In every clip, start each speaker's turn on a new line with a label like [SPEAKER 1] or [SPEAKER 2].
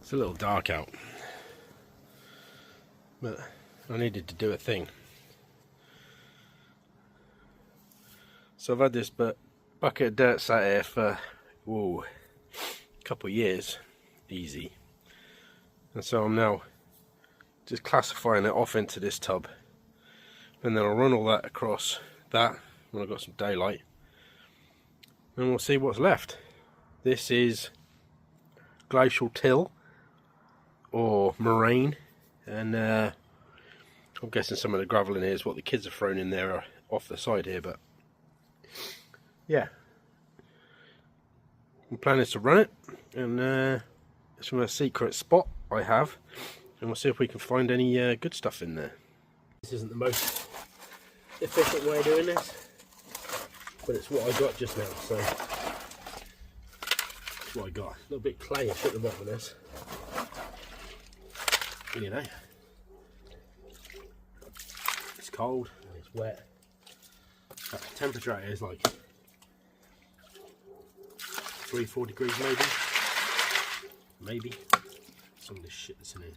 [SPEAKER 1] It's a little dark out, but I needed to do a thing. So I've had this bucket of dirt sat here for a couple of years, easy. And so I'm now just classifying it off into this tub. And then I'll run all that across that when I've got some daylight. And we'll see what's left. This is glacial till, or moraine, and I'm guessing some of the gravel in here is what the kids have thrown in there off the side here, but yeah, my plan is to run it, and it's from a secret spot I have, and we'll see if we can find any good stuff in there. This isn't the most efficient way of doing this, but it's what I got just now, so that's what I got. A little bit clayish at the bottom of this. You know, it's cold and it's wet. The temperature out here is like 3-4 degrees maybe. Some of this shit that's in here.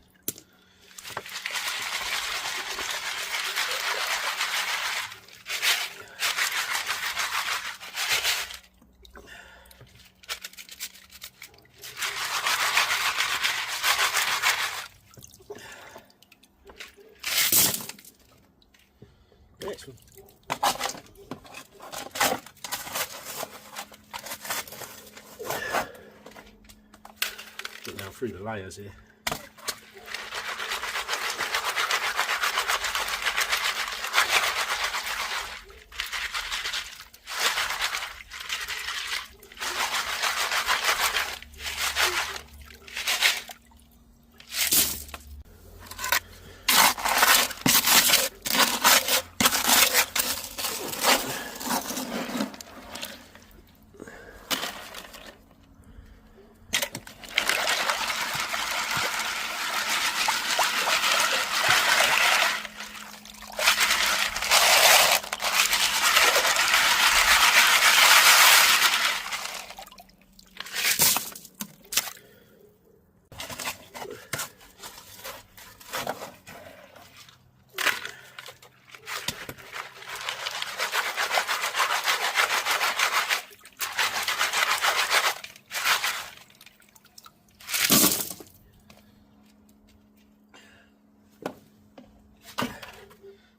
[SPEAKER 1] Next one. Get down through the layers here.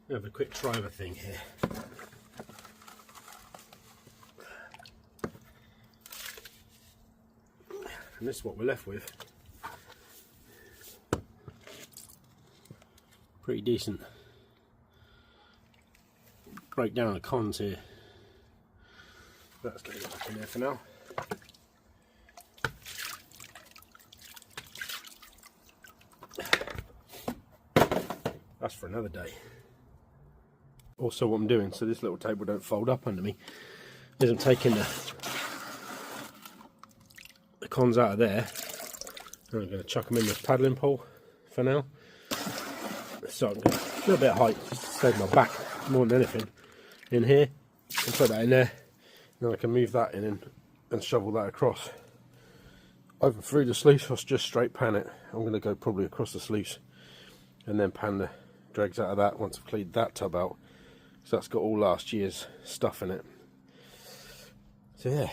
[SPEAKER 1] We have a quick try of a thing here. And this is what we're left with. Pretty decent breakdown of cons here. That's going to go back in there for now. That's for another day. Also what I'm doing, so this little table don't fold up under me, is I'm taking the cons out of there, and I'm going to chuck them in this paddling pole for now. So I'm going to, a little bit of height, just to save my back more than anything, in here, and put that in there, and then I can move that in and shovel that across. Over through the sluice, I'll just straight pan it. I'm going to go probably across the sluice, and then pan the dregs out of that once I've cleaned that tub out. So that's got all last year's stuff in it. So yeah,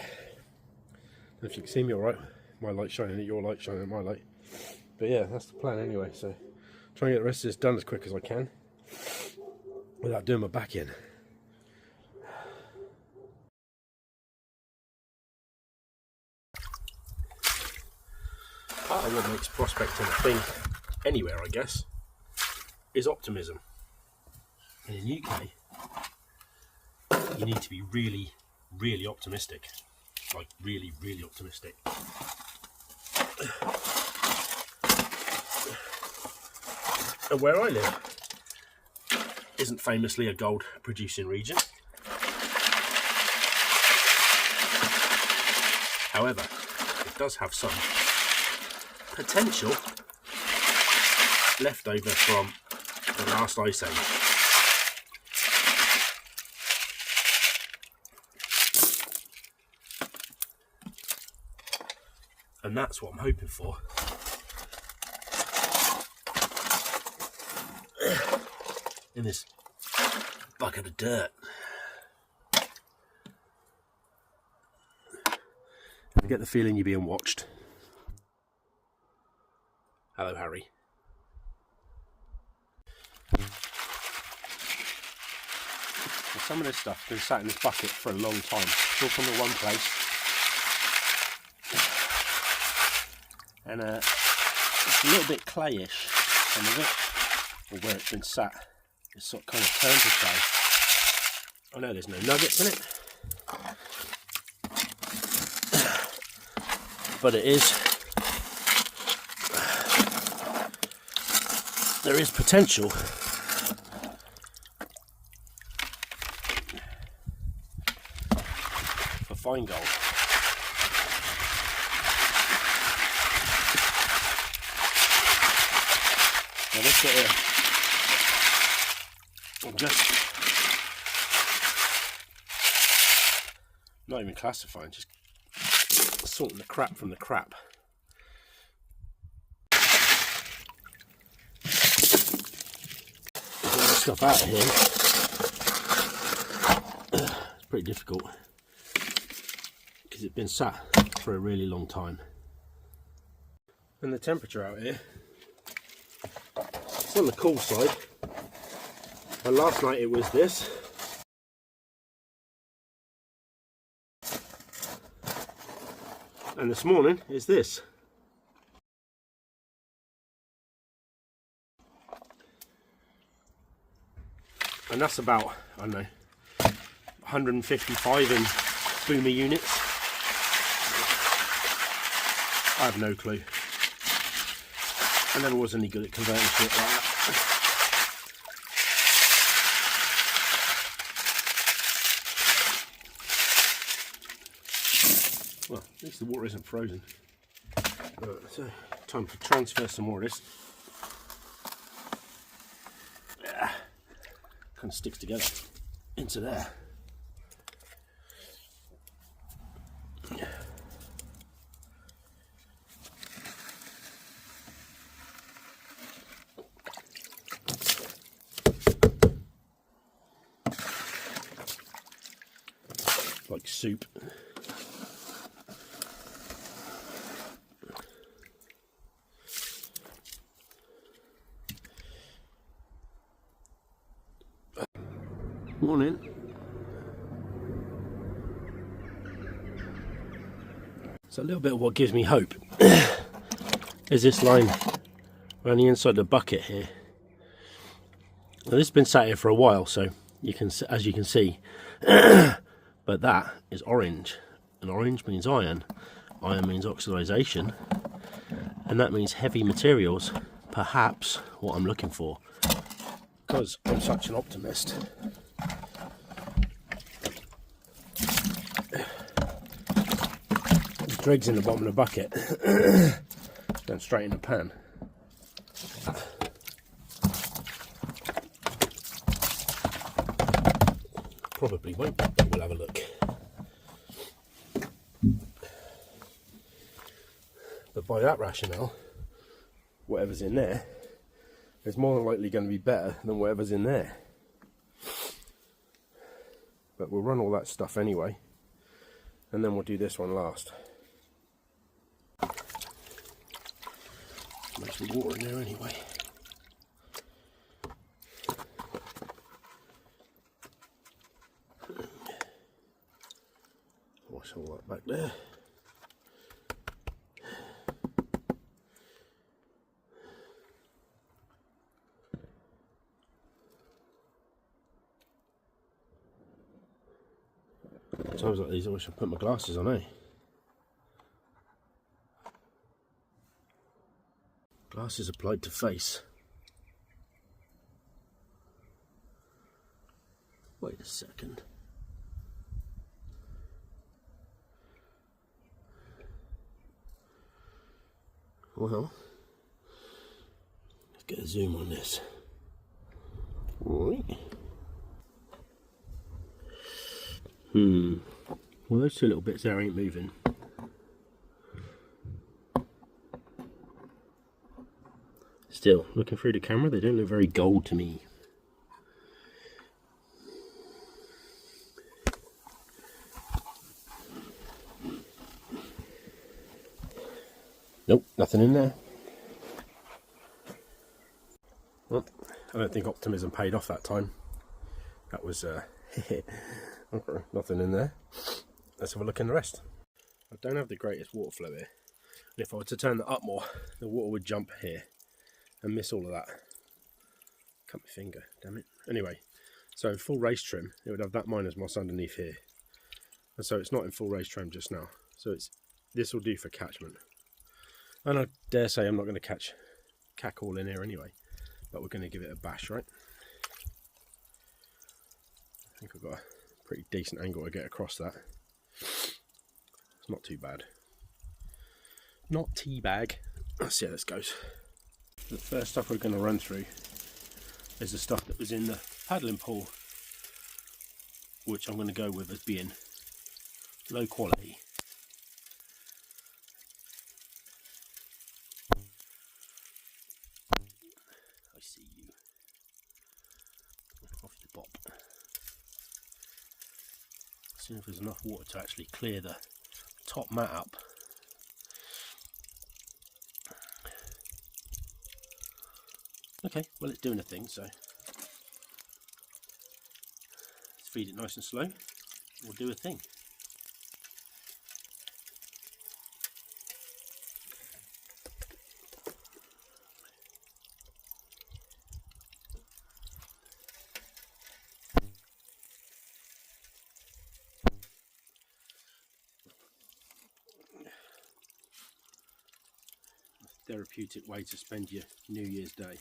[SPEAKER 1] if you can see me alright, my light shining at your light, shining at my light. But yeah, that's the plan anyway. So try and get the rest of this done as quick as I can without doing my back in. Part of what makes prospecting a thing anywhere, I guess, is optimism. And in UK, you need to be really, really optimistic. Like really, really optimistic. And where I live isn't famously a gold producing region. However, it does have some potential left over from the last ice age. And that's what I'm hoping for in this bucket of dirt. I get the feeling you're being watched. Hello, Harry. Well, some of this stuff's been sat in this bucket for a long time. It's all from the one place. And it's a little bit clayish, some of it. Or where it's been sat. It's sort of kind of turned to clay. I know there's no nuggets in it. But it is. There is potential for fine gold. Now this bit here, I'm just not even classifying, just sorting the crap from the crap. Get this stuff out of here. It's pretty difficult because it's been sat for a really long time. And the temperature out here, it's on the cool side. And last night it was this. And this morning is this. And that's about, I don't know, 155 in boomer units. I have no clue. I never was any good at converting shit like that. Well, at least the water isn't frozen. Right, so time to transfer some more of this. Yeah, kind of sticks together into there. Like soup. Morning. So a little bit of what gives me hope is this line around the inside of the bucket here. Now this has been sat here for a while, so you can, as you can see, but that is orange, and orange means iron, iron means oxidization, and that means heavy materials, perhaps what I'm looking for, because I'm such an optimist. The dregs in the bottom of the bucket going straight in the pan. Probably won't, but we'll have a look. But by that rationale, whatever's in there is more than likely going to be better than whatever's in there. But we'll run all that stuff anyway, and then we'll do this one last. Make some water in there anyway. Wash all that back there. Times like these I wish I'd put my glasses on, eh? Glasses applied to face. Wait a second. Well, let's get a zoom on this. Right. Well, those two little bits there ain't moving. Still, looking through the camera, they don't look very gold to me. Nope, nothing in there. Well, I don't think optimism paid off that time. That was okay, nothing in there. Let's have a look in the rest. I don't have the greatest water flow here. And if I were to turn that up more, the water would jump here and miss all of that. Cut my finger, damn it. Anyway, so in full race trim, it would have that minus moss underneath here. And so it's not in full race trim just now. So this will do for catchment. And I dare say I'm not going to catch cackle in here anyway. But we're going to give it a bash, right? I think I've got a pretty decent angle to get across that. It's not too bad. Not teabag. Let's see how this goes. The first stuff we're going to run through is the stuff that was in the paddling pool, which I'm going to go with as being low quality. I see you. Off you pop. See if there's enough water to actually clear the top mat up. Okay, well, it's doing a thing, so let's feed it nice and slow. We'll do a thing. A therapeutic way to spend your New Year's Day.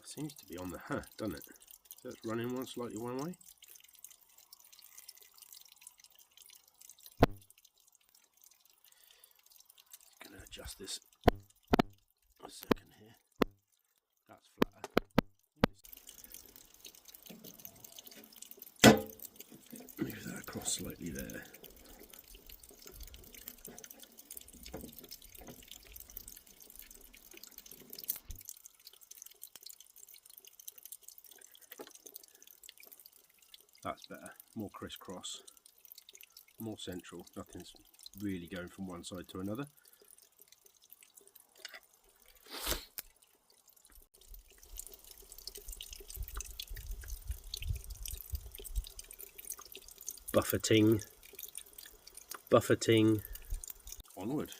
[SPEAKER 1] Seems to be on the doesn't it? So it's running slightly one way. Going to adjust this a second here. That's flatter. Move that across slightly there. That's better, more crisscross, more central, nothing's really going from one side to another. Buffeting, buffeting, onward.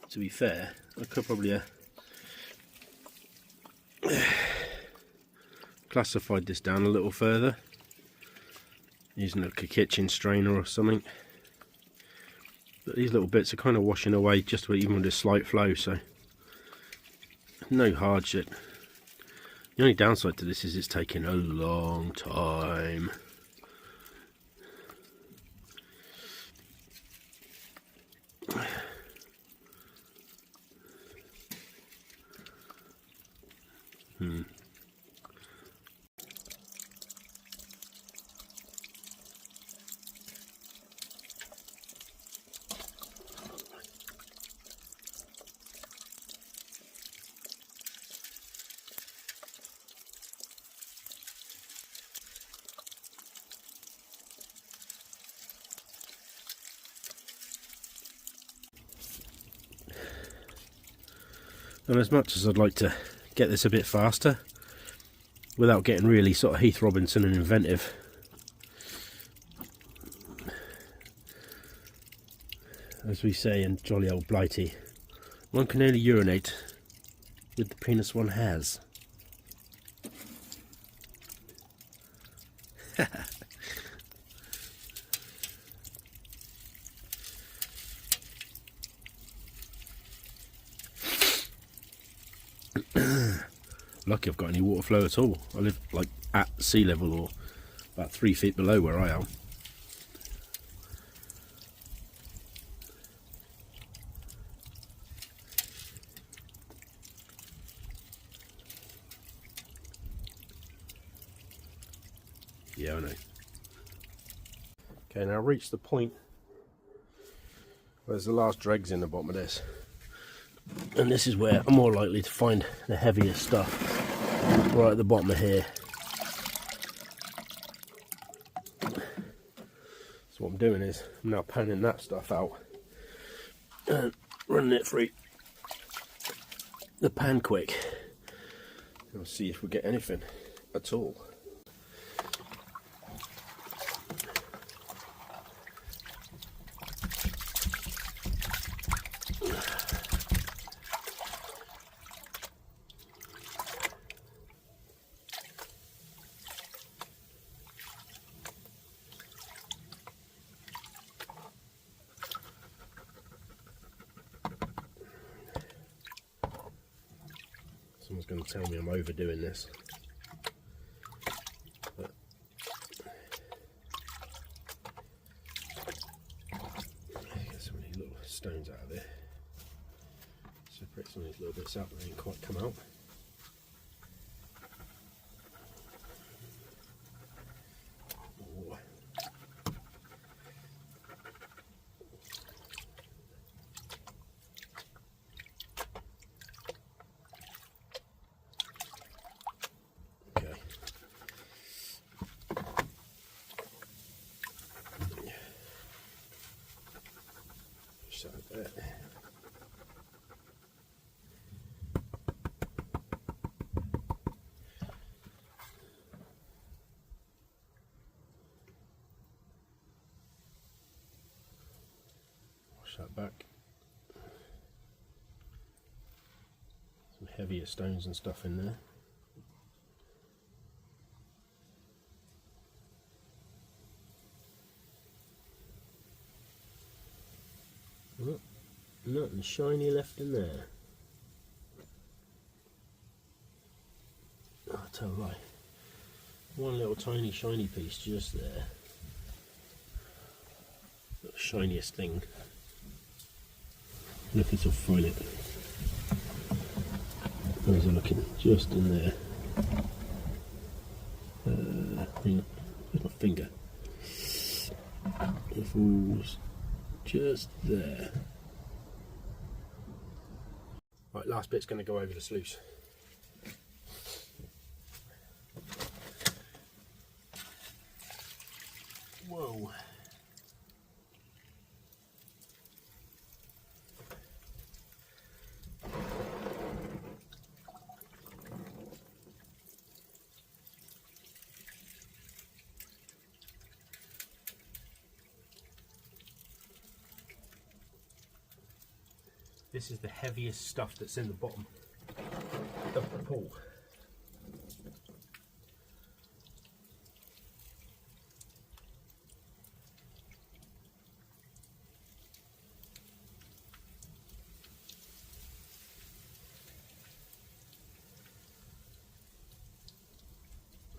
[SPEAKER 1] To be fair, I could probably classified this down a little further using a kitchen strainer or something, but these little bits are kind of washing away just even with a slight flow, so no hardship. The only downside to this is it's taking a long time. And as much as I'd like to get this a bit faster without getting really sort of Heath Robinson and inventive, as we say in jolly old Blighty, one can only urinate with the penis one has. Lucky I've got any water flow at all. I live like at sea level or about 3 feet below where I am. Yeah, I know. Okay, now I've reached the point where there's the last dregs in the bottom of this. And this is where I'm more likely to find the heaviest stuff, right at the bottom of here. So what I'm doing is I'm now panning that stuff out and running it through the pan quick. And we'll see if we get anything at all. Someone's going to tell me I'm overdoing this. But get some of these little stones out of there. Separate some of these little bits out that didn't quite come out. There. Wash that back. Some heavier stones and stuff in there. Oh, nothing shiny left in there. I'll tell you why. One little tiny shiny piece just there. The shiniest thing. Look if I'll find it. How's it looking? Just in there. Hang on. Where's my finger? It falls just there. Right, last bit's going to go over the sluice. Whoa. This is the heaviest stuff that's in the bottom of the pool.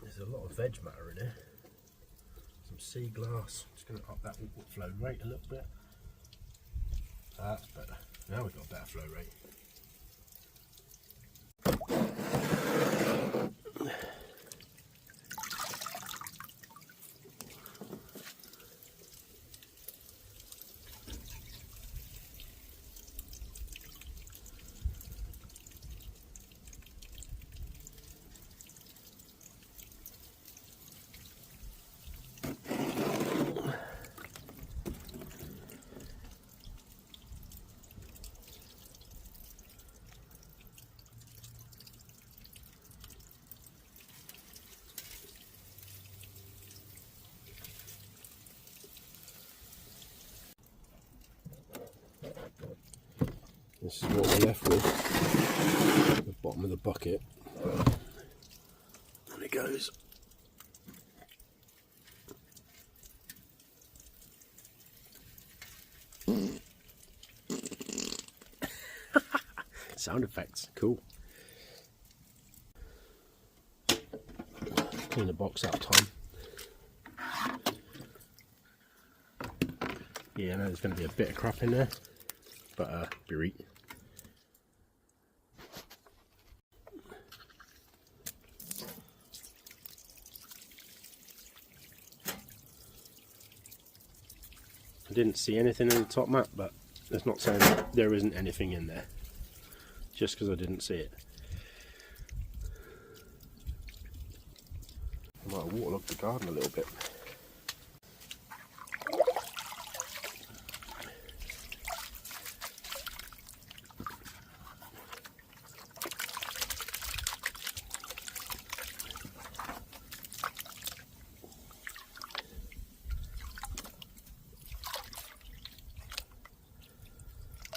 [SPEAKER 1] There's a lot of veg matter in here. Some sea glass. Just going to up that flow rate a little bit. That's better. Now we've got a better flow rate. This is what we're left with, the bottom of the bucket. And it goes. Sound effects, cool. Clean the box out, Tom. Yeah, I know there's going to be a bit of crap in there, but bereat. I didn't see anything in the top map, but that's not saying that there isn't anything in there, just because I didn't see it. I might have waterlogged the garden a little bit.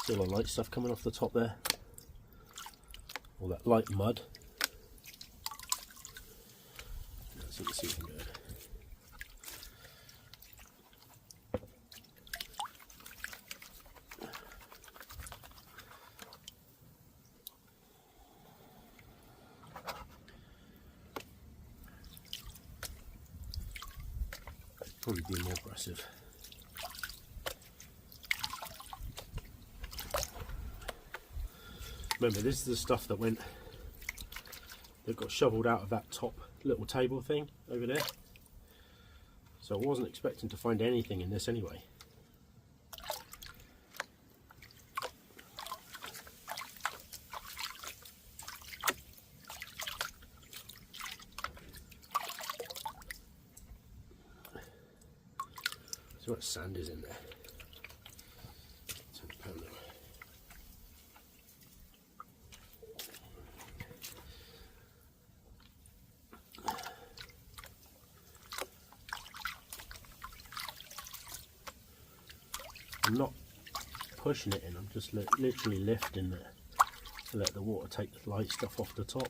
[SPEAKER 1] See all the light stuff coming off the top there, all that light mud. That's what you see from there. Probably be more aggressive. Remember, this is the stuff that got shoveled out of that top little table thing over there. So I wasn't expecting to find anything in this anyway. So what sand is in there? I'm not pushing it in, I'm just literally lifting it to let the water take the light stuff off the top.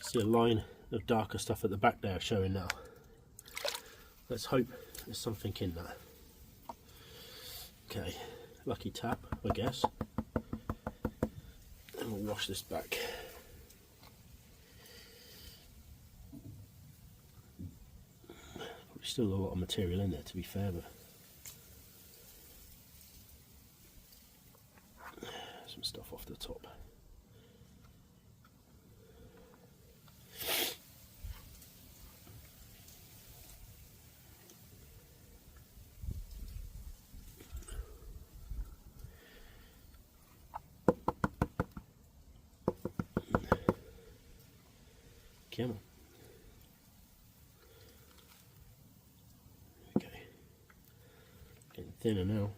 [SPEAKER 1] See a line of darker stuff at the back there showing now. Let's hope there's something in that. Okay, lucky tap, I guess. And we'll wash this back. Still a lot of material in there, to be fair, but some stuff off the top. Come on. Getting thinner now.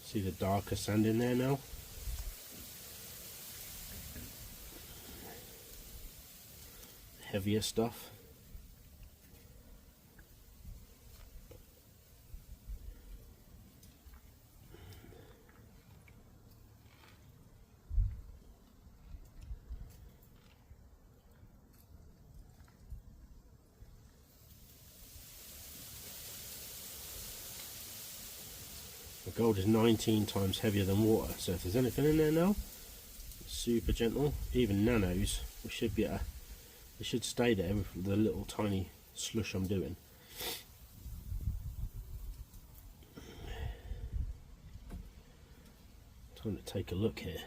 [SPEAKER 1] See the darker sand in there now? Heavier stuff. Gold is 19 times heavier than water, so if there's anything in there now, super gentle, even nanos, we should be it should stay there with the little tiny slush I'm doing. Time to take a look here.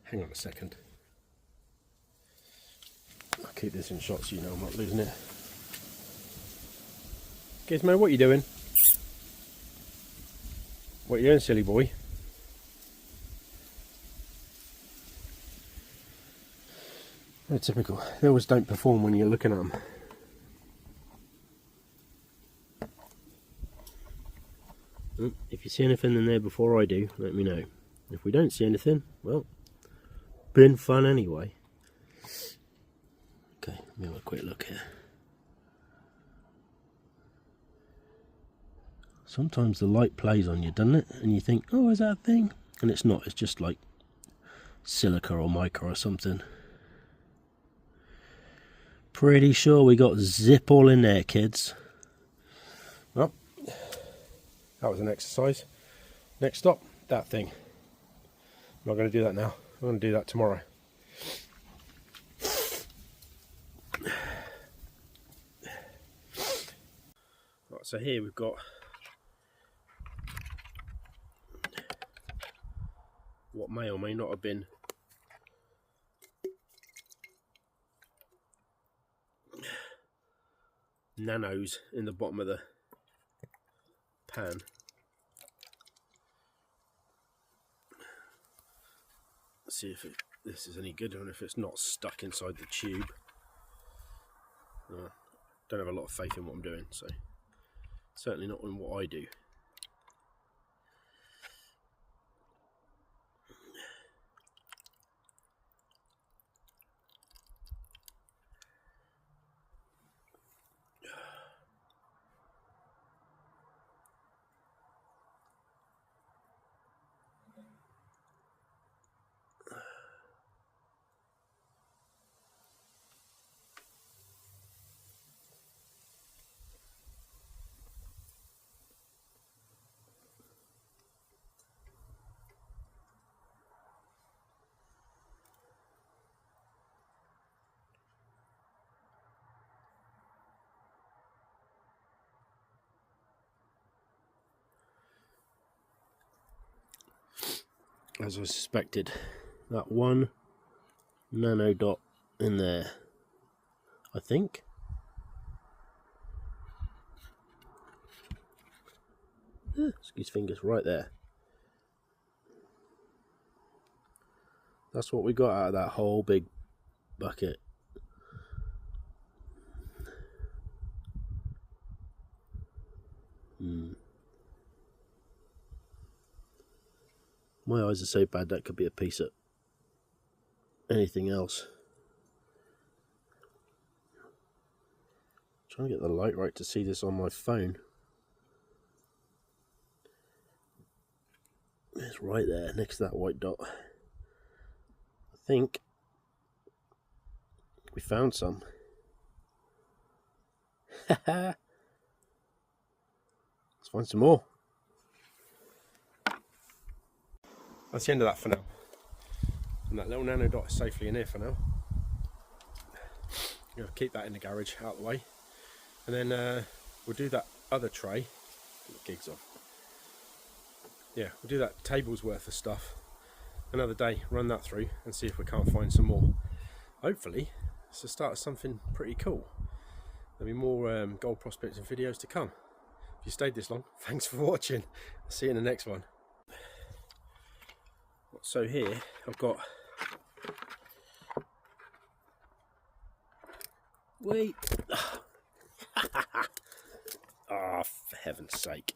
[SPEAKER 1] Hang on a second. I'll keep this in shot so you know I'm not losing it. Gizmo, what are you doing? What are you doing, silly boy? They're typical. They always don't perform when you're looking at them. If you see anything in there before I do, let me know. If we don't see anything, well, been fun anyway. Okay, let me have a quick look here. Sometimes the light plays on you, doesn't it? And you think, oh, is that a thing? And it's not, it's just like silica or mica or something. Pretty sure we got zip all in there, kids. Well, that was an exercise. Next stop, that thing. I'm not going to do that now. I'm going to do that tomorrow. Right, so here we've got what may or may not have been nanos in the bottom of the pan. Let's see if this is any good, or if it's not stuck inside the tube. Don't have a lot of faith in what I'm doing, so certainly not in what I do. As I suspected, that one nano dot in there, I think. Excuse fingers, right there. That's what we got out of that whole big bucket. My eyes are so bad that could be a piece of anything else. Trying to get the light right to see this on my phone. It's right there next to that white dot. I think we found some. Let's find some more. That's the end of that for now. And that little nano dot is safely in here for now. I'm going to keep that in the garage out of the way. And then we'll do that other tray. Get the gigs off. Yeah, we'll do that table's worth of stuff another day, run that through and see if we can't find some more. Hopefully it's the start of something pretty cool. There'll be more gold prospecting videos to come. If you stayed this long, thanks for watching. I'll see you in the next one. So here I've got, wait, ah, for heaven's sake.